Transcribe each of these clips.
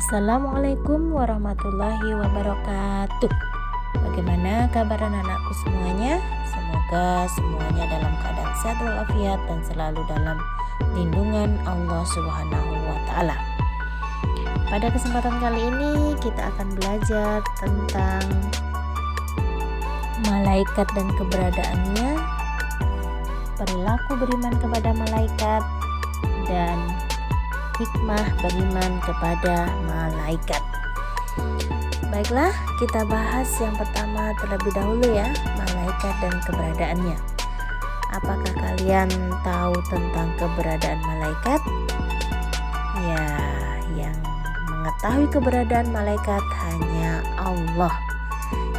Assalamualaikum warahmatullahi wabarakatuh. Bagaimana kabar anak-anakku semuanya? Semoga semuanya dalam keadaan sehat walafiat dan selalu dalam lindungan Allah Subhanahu wa taala. Pada kesempatan kali ini kita akan belajar tentang malaikat dan keberadaannya, perilaku beriman kepada malaikat, dan hikmah beriman kepada malaikat. Baiklah, kita bahas yang pertama terlebih dahulu ya, malaikat dan keberadaannya. Apakah kalian tahu tentang keberadaan malaikat? Ya, yang mengetahui keberadaan malaikat hanya Allah.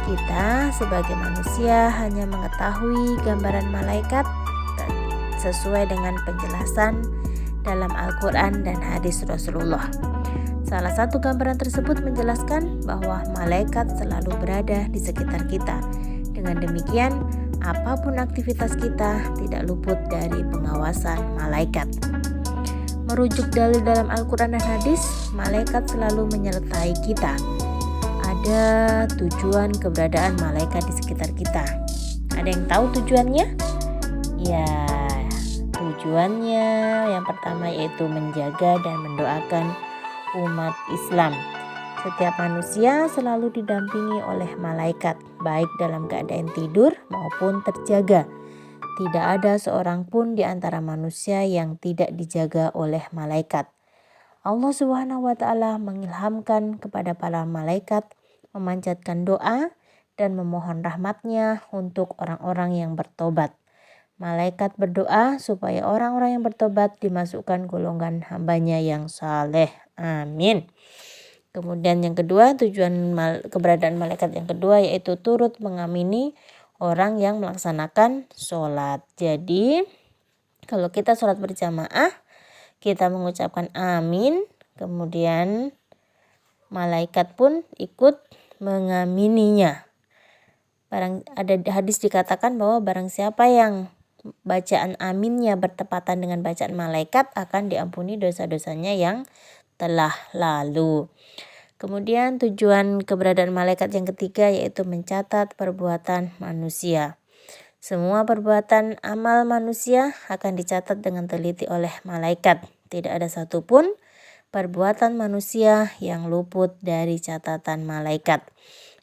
Kita sebagai manusia hanya mengetahui gambaran malaikat sesuai dengan penjelasan dalam Al-Quran dan hadis Rasulullah. Salah satu gambaran tersebut menjelaskan bahwa malaikat selalu berada di sekitar kita. Dengan demikian, apapun aktivitas kita tidak luput dari pengawasan malaikat. Merujuk dalil dalam Al-Quran dan hadis, malaikat selalu menyertai kita. Ada tujuan keberadaan malaikat di sekitar kita. Ada yang tahu tujuannya? Ya, tujuannya yang pertama yaitu menjaga dan mendoakan umat Islam. Setiap manusia selalu didampingi oleh malaikat, baik dalam keadaan tidur maupun terjaga. Tidak ada seorang pun di antara manusia yang tidak dijaga oleh malaikat. Allah Subhanahu wa taala mengilhamkan kepada para malaikat memanjatkan doa dan memohon rahmatnya untuk orang-orang yang bertobat. Malaikat berdoa supaya orang-orang yang bertobat dimasukkan golongan hambanya yang saleh. Amin. Kemudian yang kedua, tujuan keberadaan malaikat yang kedua yaitu turut mengamini orang yang melaksanakan sholat. Jadi kalau kita sholat berjamaah, kita mengucapkan amin, kemudian malaikat pun ikut mengamininya. Ada hadis dikatakan bahwa barang siapa yang bacaan aminnya bertepatan dengan bacaan malaikat akan diampuni dosa-dosanya yang telah lalu. Kemudian tujuan keberadaan malaikat yang ketiga yaitu mencatat perbuatan manusia. Semua perbuatan amal manusia akan dicatat dengan teliti oleh malaikat. Tidak ada satupun perbuatan manusia yang luput dari catatan malaikat.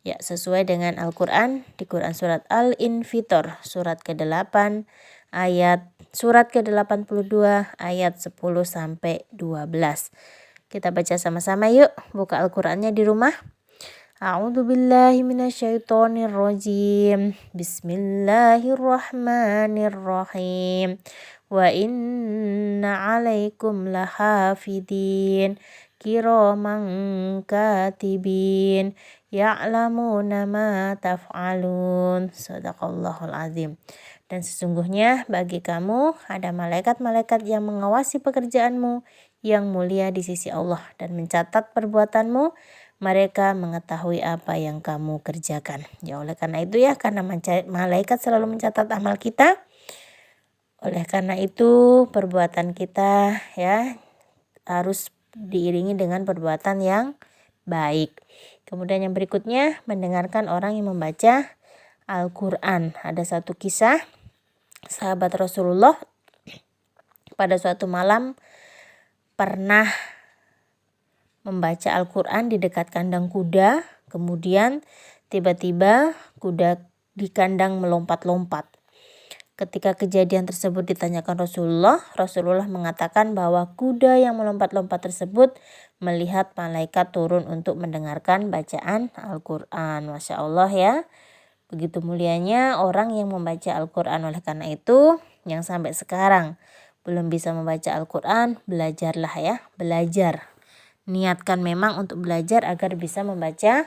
Ya, sesuai dengan Al-Quran, di Quran surat Al-Infitor, surat ke-8 surat ke-82 ayat 10 sampai 12. Kita baca sama-sama yuk, buka Al-Qurannya di rumah. A'udzubillahi minasyaitonirrajim. Bismillahirrahmanirrahim. Wa inna 'alaikum lahafidin kiraman katibin ya'lamuna ma taf'alun. Shadaqallahul azim. Dan sesungguhnya bagi kamu ada malaikat-malaikat yang mengawasi pekerjaanmu yang mulia di sisi Allah dan mencatat perbuatanmu. Mereka mengetahui apa yang kamu kerjakan. Ya, oleh karena itu ya, karena malaikat selalu mencatat amal kita, oleh karena itu perbuatan kita ya harus diiringi dengan perbuatan yang baik. Kemudian yang berikutnya, mendengarkan orang yang membaca Al-Quran. Ada satu kisah sahabat Rasulullah pada suatu malam pernah membaca Al-Quran di dekat kandang kuda. Kemudian tiba-tiba kuda di kandang melompat-lompat. Ketika kejadian tersebut ditanyakan Rasulullah mengatakan bahwa kuda yang melompat-lompat tersebut melihat malaikat turun untuk mendengarkan bacaan Al-Quran. Masya Allah ya, begitu mulianya orang yang membaca Al-Quran. Oleh karena itu, yang sampai sekarang belum bisa membaca Al-Quran, belajarlah ya, belajar. Niatkan memang untuk belajar agar bisa membaca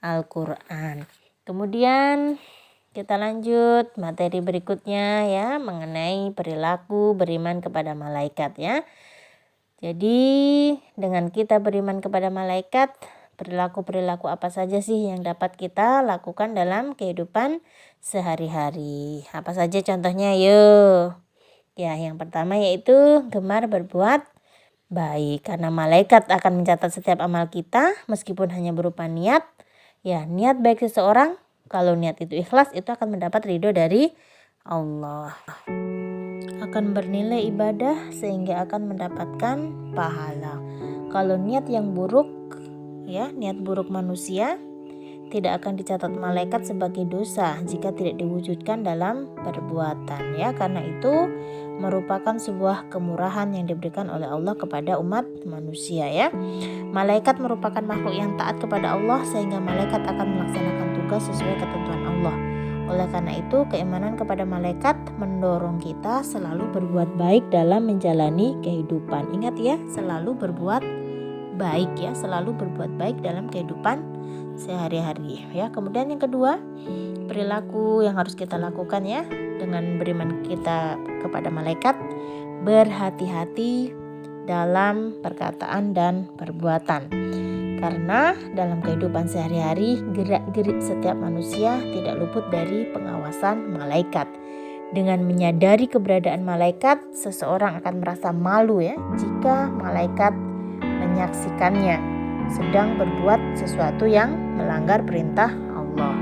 Al-Quran. Kemudian kita lanjut materi berikutnya ya, mengenai perilaku beriman kepada malaikat ya. Jadi dengan kita beriman kepada malaikat, perilaku-perilaku apa saja sih yang dapat kita lakukan dalam kehidupan sehari-hari? Apa saja contohnya? Yuk. Ya, yang pertama yaitu gemar berbuat baik. Karena malaikat akan mencatat setiap amal kita meskipun hanya berupa niat. Ya, niat baik seseorang, kalau niat itu ikhlas, itu akan mendapat ridho dari Allah. Akan bernilai ibadah sehingga akan mendapatkan pahala. Kalau niat yang buruk, ya, niat buruk manusia tidak akan dicatat malaikat sebagai dosa jika tidak diwujudkan dalam perbuatan, ya. Karena itu merupakan sebuah kemurahan yang diberikan oleh Allah kepada umat manusia, ya. Malaikat merupakan makhluk yang taat kepada Allah sehingga malaikat akan melaksanakan tugas sesuai ketentuan Allah. Oleh karena itu, keimanan kepada malaikat mendorong kita selalu berbuat baik dalam menjalani kehidupan. Ingat ya, selalu berbuat baik, ya, selalu berbuat baik dalam kehidupan sehari-hari, ya. Kemudian yang kedua, perilaku yang harus kita lakukan, ya, dengan beriman kita kepada malaikat, berhati-hati dalam perkataan dan perbuatan. Karena dalam kehidupan sehari-hari, gerak-gerik setiap manusia tidak luput dari pengawasan malaikat. Dengan menyadari keberadaan malaikat, seseorang akan merasa malu, ya, jika malaikat menyaksikannya sedang berbuat sesuatu yang melanggar perintah Allah.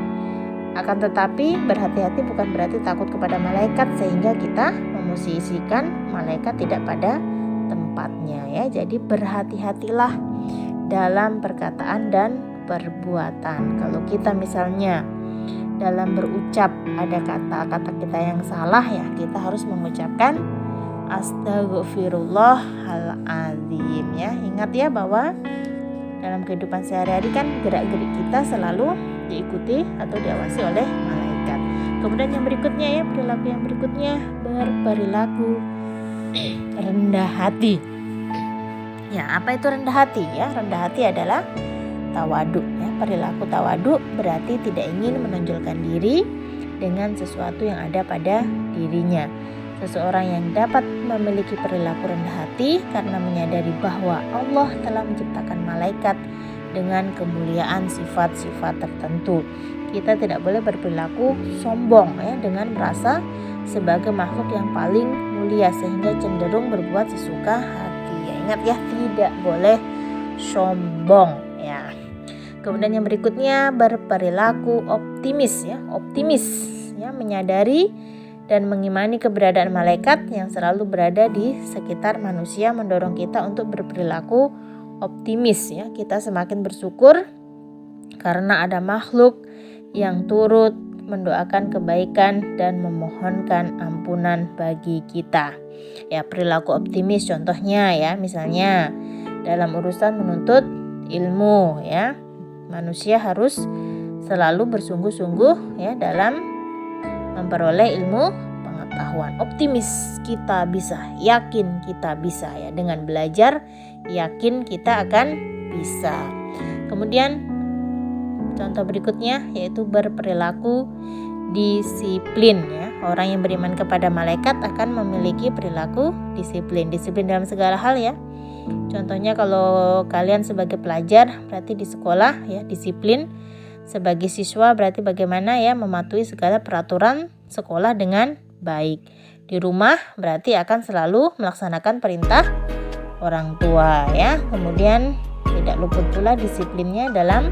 Akan tetapi berhati-hati bukan berarti takut kepada malaikat sehingga kita memosisikan malaikat tidak pada tempatnya, ya. Jadi berhati-hatilah dalam perkataan dan perbuatan. Kalau kita misalnya dalam berucap ada kata-kata kita yang salah, ya, kita harus mengucapkan Astaghfirullahaladzim, ya. Ingat ya bahwa dalam kehidupan sehari-hari kan gerak-gerik kita selalu diikuti atau diawasi oleh malaikat. Kemudian yang berikutnya, ya, perilaku yang berikutnya, berperilaku rendah hati. Ya, apa itu rendah hati? Ya, rendah hati adalah tawadu, ya. Perilaku tawadu berarti tidak ingin menonjolkan diri dengan sesuatu yang ada pada dirinya. Seseorang yang dapat memiliki perilaku rendah hati karena menyadari bahwa Allah telah menciptakan malaikat dengan kemuliaan sifat-sifat tertentu. Kita tidak boleh berperilaku sombong, ya, dengan merasa sebagai makhluk yang paling mulia sehingga cenderung berbuat sesuka hati. Ya, ingat ya, tidak boleh sombong, ya. Kemudian yang berikutnya, berperilaku optimis, ya. Optimis, ya, menyadari dan mengimani keberadaan malaikat yang selalu berada di sekitar manusia mendorong kita untuk berperilaku optimis, ya. Kita semakin bersyukur karena ada makhluk yang turut mendoakan kebaikan dan memohonkan ampunan bagi kita. Ya, perilaku optimis contohnya, ya, misalnya dalam urusan menuntut ilmu, ya. Manusia harus selalu bersungguh-sungguh, ya, dalam memperoleh ilmu pengetahuan. Optimis kita bisa, yakin kita bisa, ya. Dengan belajar, yakin kita akan bisa. Kemudian contoh berikutnya yaitu berperilaku disiplin, ya. Orang yang beriman kepada malaikat akan memiliki perilaku disiplin. Disiplin dalam segala hal, ya. Contohnya kalau kalian sebagai pelajar berarti di sekolah, ya, disiplin. Sebagai siswa berarti bagaimana, ya, mematuhi segala peraturan sekolah dengan baik. Di rumah berarti akan selalu melaksanakan perintah orang tua, ya. Kemudian tidak luput pula disiplinnya dalam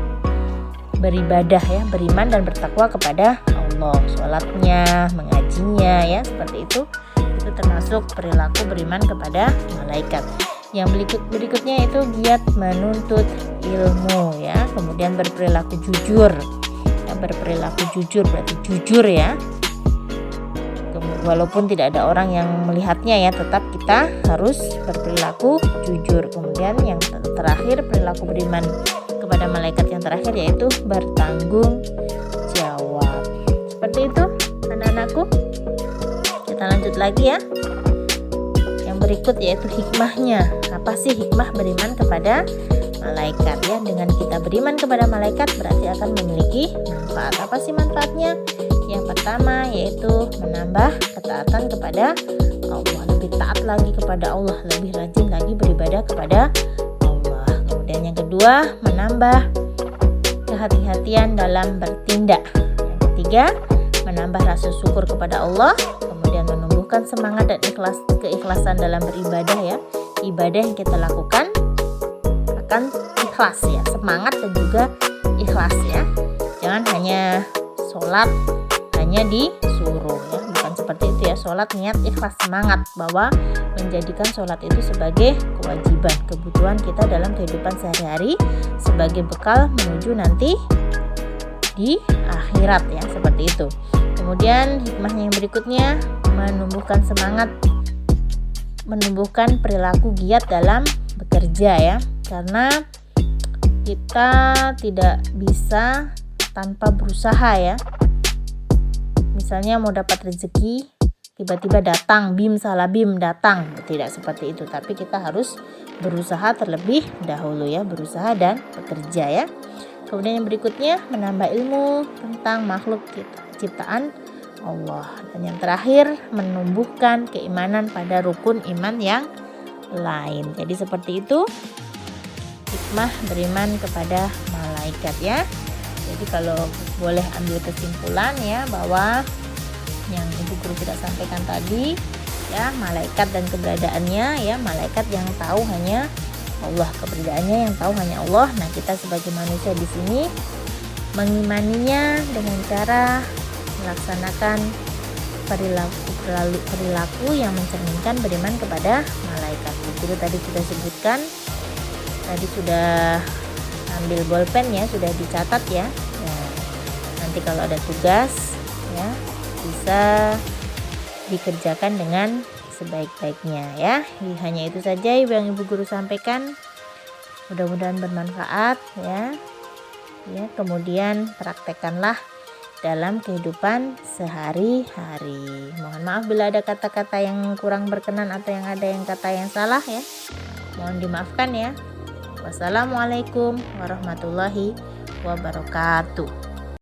beribadah, ya, beriman dan bertakwa kepada Allah. Sholatnya, mengajinya, ya, seperti itu termasuk perilaku beriman kepada malaikat. Yang berikutnya itu giat menuntut ilmu, ya. Kemudian berperilaku jujur, ya, berperilaku jujur berarti jujur, ya. Walaupun tidak ada orang yang melihatnya, ya, tetap kita harus berperilaku jujur. Kemudian yang terakhir, perilaku beriman kepada malaikat yang terakhir yaitu bertanggung jawab. Seperti itu anak-anakku. Kita lanjut lagi, ya. Yang berikut yaitu hikmahnya. Apa sih hikmah beriman kepada malaikat, ya? Dengan kita beriman kepada malaikat berarti akan memiliki manfaat. Apa sih manfaatnya? Yang pertama yaitu menambah ketaatan kepada Allah, lebih taat lagi kepada Allah, lebih rajin lagi beribadah kepada Allah. Kemudian yang kedua, menambah kehati-hatian dalam bertindak. Yang ketiga, menambah rasa syukur kepada Allah. Kemudian menumbuhkan semangat dan keikhlasan dalam beribadah, ya. ibadah yang kita lakukan akan ikhlas ya, semangat dan juga ikhlas ya. Jangan hanya sholat hanya disuruh ya, bukan seperti itu ya. Sholat niat ikhlas semangat bahwa menjadikan sholat itu sebagai kewajiban, kebutuhan kita dalam kehidupan sehari-hari sebagai bekal menuju nanti di akhirat ya, seperti itu. Kemudian hikmahnya yang berikutnya, menumbuhkan semangat, menumbuhkan perilaku giat dalam bekerja ya, karena kita tidak bisa tanpa berusaha ya. Misalnya mau dapat rezeki, tiba-tiba datang bim salah bim datang, tidak seperti itu, tapi kita harus berusaha terlebih dahulu ya, berusaha dan bekerja ya. Kemudian yang berikutnya, menambah ilmu tentang makhluk ciptaan Allah. Dan yang terakhir, menumbuhkan keimanan pada rukun iman yang lain. Jadi seperti itu hikmah beriman kepada malaikat ya. Jadi kalau boleh ambil kesimpulan ya, bahwa yang ibu guru kita sampaikan tadi ya, malaikat dan keberadaannya ya, malaikat yang tahu hanya Allah, keberadaannya yang tahu hanya Allah. Nah, kita sebagai manusia di sini mengimaninya dengan cara melaksanakan perilaku yang mencerminkan beriman kepada malaikat. Guru tadi sudah sebutkan, tadi sudah ambil bolpen ya, sudah dicatat ya. Nah, nanti kalau ada tugas ya bisa dikerjakan dengan sebaik-baiknya ya. Hanya itu saja yang ibu guru sampaikan, mudah-mudahan bermanfaat ya. Kemudian praktekkanlah dalam kehidupan sehari-hari. Mohon maaf bila ada kata-kata yang kurang berkenan atau yang ada yang kata yang salah ya, mohon dimaafkan ya. Wassalamualaikum warahmatullahi wabarakatuh.